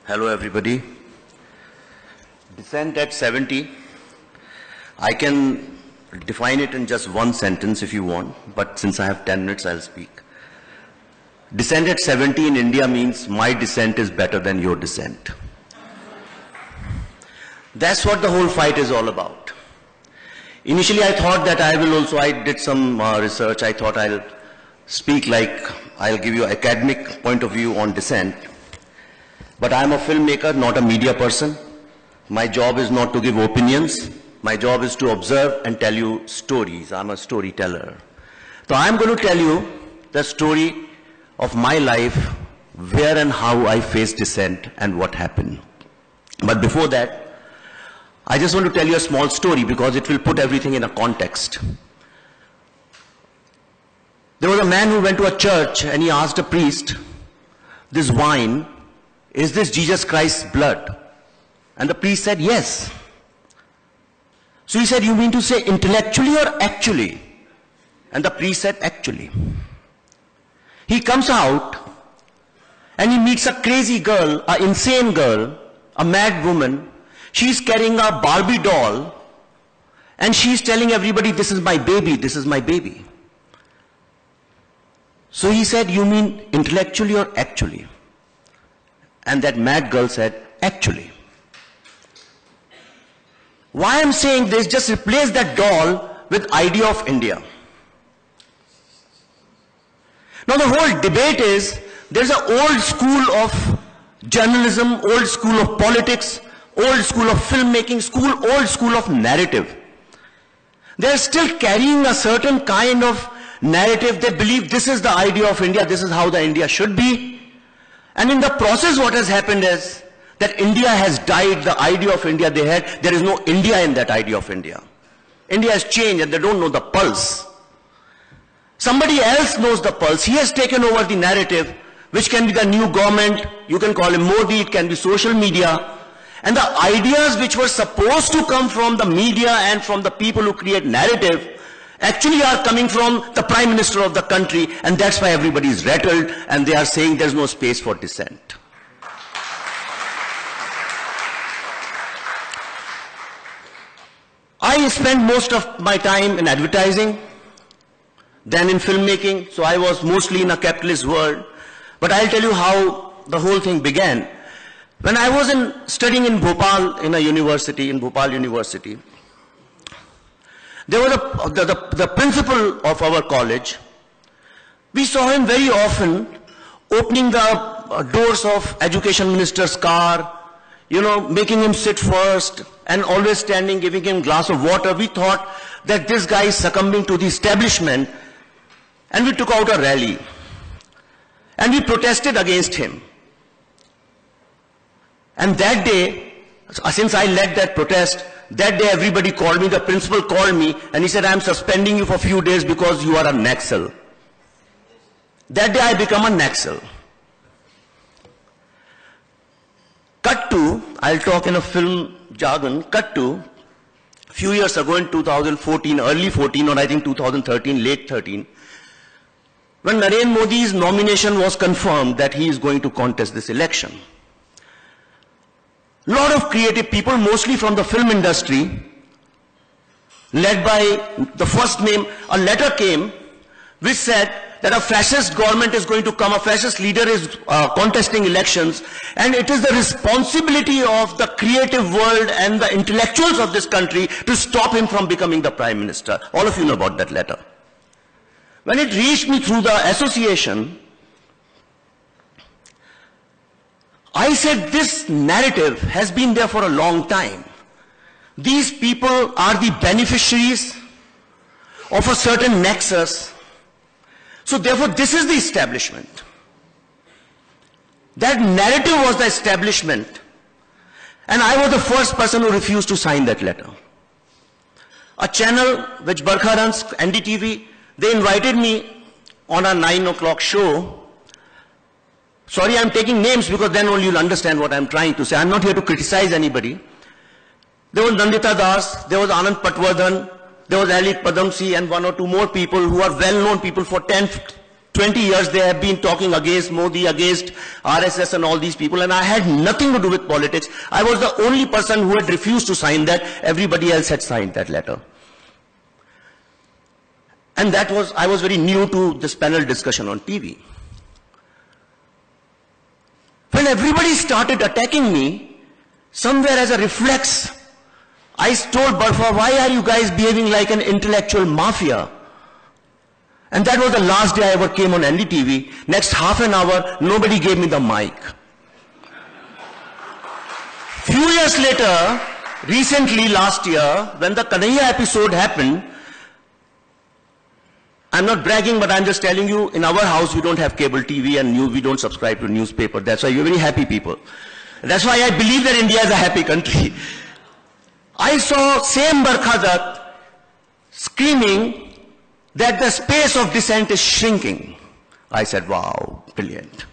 Hello everybody. Dissent at 70. I can define it in just one sentence if you want, but since I have 10 minutes I'll speak. Dissent at 70 in India means my dissent is better than your dissent. That's what the whole fight is all about. Initially I thought that I did some research. I thought I'll speak I'll give you an academic point of view on dissent. But I'm a filmmaker, not a media person. My job is not to give opinions. My job is to observe and tell you stories. I'm a storyteller. So I'm going to tell you the story of my life, where and how I faced dissent and what happened. But before that, I just want to tell you a small story because it will put everything in a context. There was a man who went to a church and he asked a priest, this wine, is this Jesus Christ's blood? And the priest said, yes. So he said, you mean to say intellectually or actually? And the priest said, actually. He comes out and he meets a crazy girl, an insane girl, a mad woman. She's carrying a Barbie doll and she's telling everybody, this is my baby, this is my baby. So he said, you mean intellectually or actually? And that mad girl said, actually. Why I'm saying this, just replace that doll with idea of India. Now the whole debate is, there's an old school of journalism, old school of politics, old school of filmmaking, old school of narrative. They're still carrying a certain kind of narrative. They believe this is the idea of India, this is how the India should be. And in the process, what has happened is that India has died, the idea of India they had. There is no India in that idea of India. India has changed and they don't know the pulse. Somebody else knows the pulse. He has taken over the narrative, which can be the new government. You can call him Modi, it can be social media. And the ideas which were supposed to come from the media and from the people who create narrative actually are coming from the Prime Minister of the country, and that's why everybody is rattled and they are saying there's no space for dissent. I spent most of my time in advertising, then in filmmaking, so I was mostly in a capitalist world. But I'll tell you how the whole thing began. When I was studying in Bhopal, in Bhopal University, there was the principal of our college. We saw him very often opening the doors of education minister's car, making him sit first and always standing, giving him a glass of water. We thought that this guy is succumbing to the establishment, and we took out a rally and we protested against him. And that day, since I led that protest, that day everybody called me, the principal called me and he said, I'm suspending you for a few days because you are a Naxal. That day I become a Naxal. Cut to, I'll talk in a film jargon, cut to, a few years ago in 2014, early 14 or I think 2013, late 13, when Narendra Modi's nomination was confirmed that he is going to contest this election. A lot of creative people, mostly from the film industry, led by the first name, a letter came which said that a fascist government is going to come, a fascist leader is contesting elections, and it is the responsibility of the creative world and the intellectuals of this country to stop him from becoming the Prime Minister. All of you know about that letter. When it reached me through the association, I said this narrative has been there for a long time. These people are the beneficiaries of a certain nexus. So therefore this is the establishment. That narrative was the establishment. And I was the first person who refused to sign that letter. A channel which Barkha runs, NDTV, they invited me on a 9 o'clock show. Sorry, I'm taking names because then only you'll understand what I'm trying to say. I'm not here to criticize anybody. There was Nandita Das, there was Anand Patwardhan, there was Ali Padamsee and one or two more people who are well-known people for 10, 20 years they have been talking against Modi, against RSS and all these people, and I had nothing to do with politics. I was the only person who had refused to sign that. Everybody else had signed that letter. And I was very new to this panel discussion on TV. When everybody started attacking me, somewhere as a reflex, I told Barfa, why are you guys behaving like an intellectual mafia? And that was the last day I ever came on NDTV. Next half an hour, nobody gave me the mic. Few years later, recently last year, when the Kanhaiya episode happened, I'm not bragging, but I'm just telling you, in our house we don't have cable TV and we don't subscribe to newspaper. That's why we're very happy people. That's why I believe that India is a happy country. I saw same Barkha Dutt screaming that the space of dissent is shrinking. I said, wow, brilliant.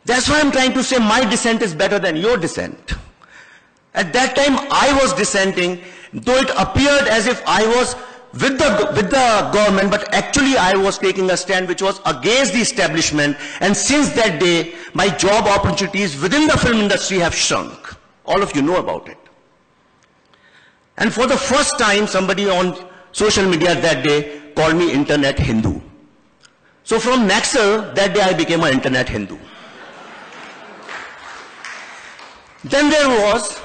That's why I'm trying to say my dissent is better than your dissent. At that time, I was dissenting, though it appeared as if I was with the government, but actually I was taking a stand which was against the establishment. And since that day, my job opportunities within the film industry have shrunk. All of you know about it. And for the first time, somebody on social media that day called me Internet Hindu. So from Naxal, that day I became an Internet Hindu. Then there was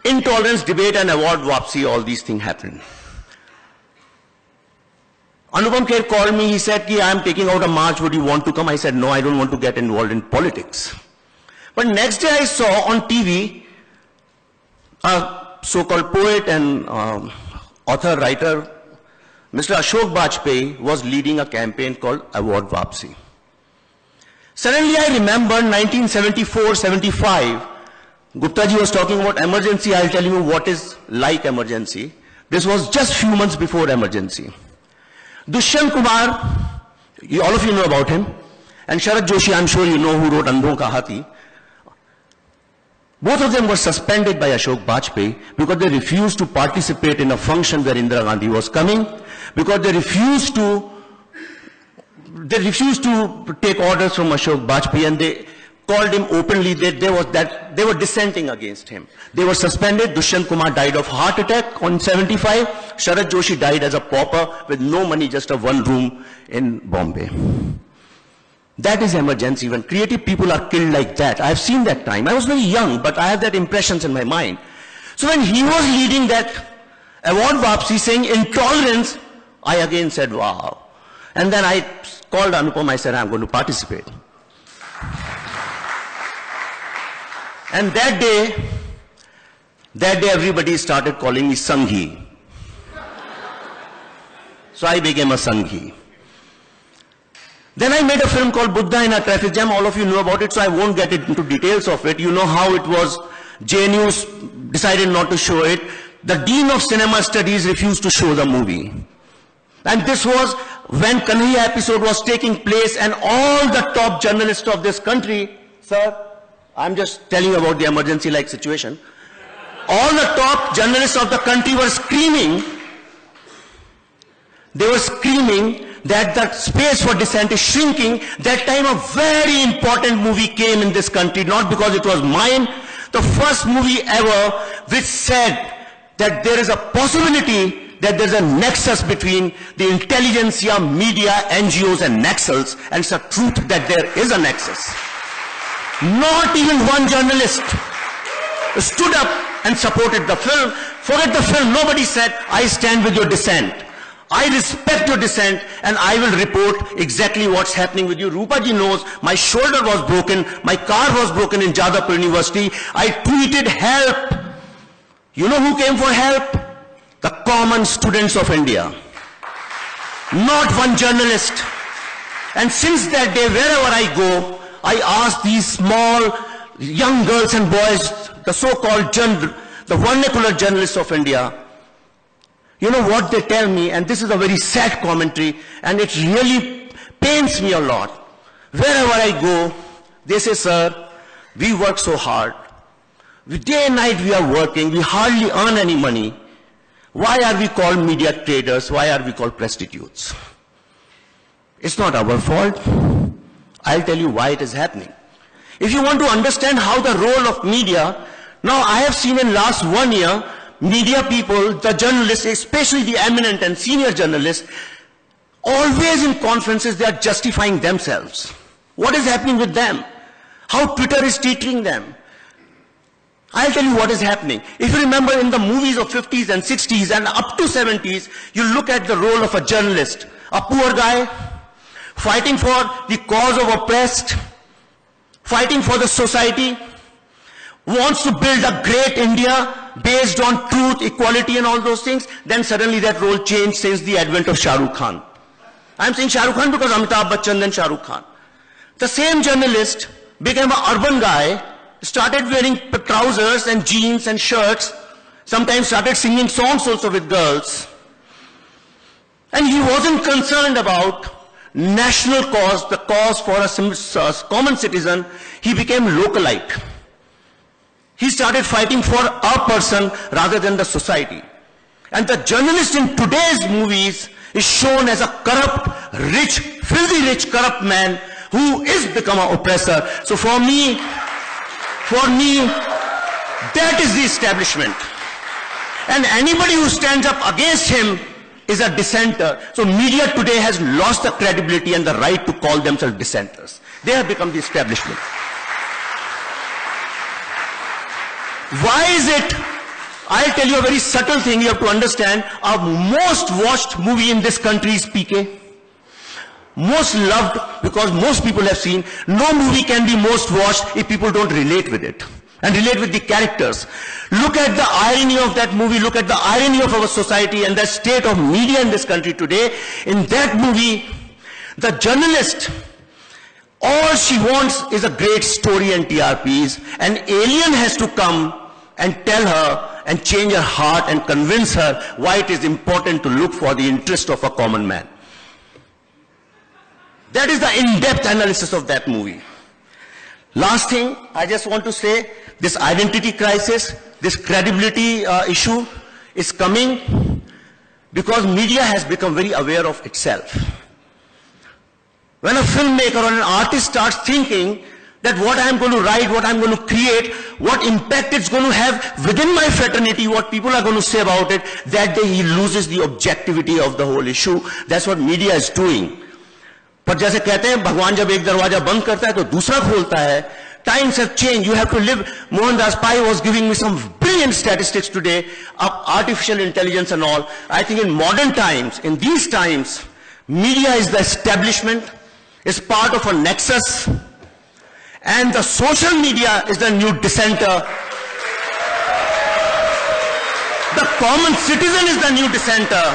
intolerance, debate and award wapsi, all these things happened. Anupam Kher called me, he said, I am taking out a march, would you want to come? I said, no, I don't want to get involved in politics. But next day I saw on TV a so-called poet and author, writer, Mr. Ashok Bajpai was leading a campaign called Award Wapsi. Suddenly I remember 1974-75, Gupta ji was talking about emergency. I'll tell you what is like emergency. This was just few months before emergency. Dushyant Kumar, all of you know about him, and Sharad Joshi, I'm sure you know, who wrote Andhon Ka Hathi. Both of them were suspended by Ashok Bajpai because they refused to participate in a function where Indira Gandhi was coming, because they refused to take orders from Ashok Bajpai, and they called him openly. They were dissenting against him. They were suspended. Dushyant Kumar died of heart attack on 75. Sharad Joshi died as a pauper with no money, just a one room in Bombay. That is emergency, when creative people are killed like that. I have seen that time. I was very young, but I have that impressions in my mind. So when he was leading that award wapsi saying intolerance, I again said, wow. And then I called Anupam, I said, I'm going to participate. And that day everybody started calling me Sanghi. So I became a Sanghi. Then I made a film called Buddha in a Traffic Jam. All of you know about it, so I won't get into details of it. You know how it was. JNU decided not to show it. The Dean of Cinema Studies refused to show the movie. And this was when Kanhaiya episode was taking place, and all the top journalists of this country, sir, I'm just telling you about the emergency-like situation. All the top journalists of the country were screaming. They were screaming that the space for dissent is shrinking. That time a very important movie came in this country, not because it was mine, the first movie ever which said that there is a possibility that there's a nexus between the intelligentsia, media, NGOs and Naxals, and it's a truth that there is a nexus. Not even one journalist stood up and supported the film. Forget the film, nobody said, I stand with your dissent. I respect your dissent, and I will report exactly what's happening with you. Rupa ji knows my shoulder was broken, my car was broken in Jadavpur University. I tweeted help. You know who came for help? The common students of India. Not one journalist. And since that day, wherever I go, I ask these small young girls and boys, the so-called the vernacular journalists of India, you know what they tell me, and this is a very sad commentary, and it really pains me a lot. Wherever I go, they say, sir, we work so hard. Day and night we are working, we hardly earn any money. Why are we called media traders? Why are we called prostitutes? It's not our fault. I'll tell you why it is happening. If you want to understand how the role of media, now I have seen in last 1 year, media people, the journalists, especially the eminent and senior journalists, always in conferences they are justifying themselves. What is happening with them? How Twitter is treating them? I'll tell you what is happening. If you remember in the movies of 50s and 60s and up to 70s, you look at the role of a journalist, a poor guy, fighting for the cause of oppressed, fighting for the society, wants to build a great India based on truth, equality and all those things, then suddenly that role changed since the advent of Shah Rukh Khan. I'm saying Shah Rukh Khan because Amitabh Bachchan then Shah Rukh Khan. The same journalist became an urban guy, started wearing trousers and jeans and shirts, sometimes started singing songs also with girls. And he wasn't concerned about national cause, the cause for a common citizen. He became localite. He started fighting for a person rather than the society. And the journalist in today's movies is shown as a corrupt, rich, filthy rich, corrupt man who is become an oppressor. So for me, that is the establishment. And anybody who stands up against him is a dissenter. So media today has lost the credibility and the right to call themselves dissenters. They have become the establishment. Why is it? I'll tell you a very subtle thing you have to understand. Our most watched movie in this country is PK. Most loved, because most people have seen. No movie can be most watched if people don't relate with it and relate with the characters. Look at the irony of that movie. Look at the irony of our society and the state of media in this country today. In that movie, the journalist, all she wants is a great story and TRPs. An alien has to come and tell her and change her heart and convince her why it is important to look for the interest of a common man. That is the in-depth analysis of that movie. Last thing, I just want to say, this identity crisis, this credibility issue is coming because media has become very aware of itself. When a filmmaker or an artist starts thinking that what I'm going to write, what I'm going to create, what impact it's going to have within my fraternity, what people are going to say about it, that day he loses the objectivity of the whole issue. That's what media is doing. पर जैसे कहते हैं भगवान जब एक दरवाजा बंद करता है तो दूसरा खोलता है. Times have changed. You have to live. Mohandas Pai was giving me some brilliant statistics today of artificial intelligence and all. I think in modern times, in these times, media is the establishment, is part of a nexus, and the social media is the new dissenter. The common citizen is the new dissenter,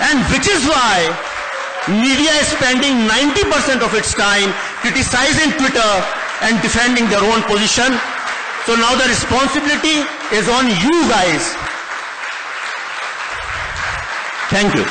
and which is why media is spending 90% of its time criticizing Twitter and defending their own position. So now the responsibility is on you guys. Thank you.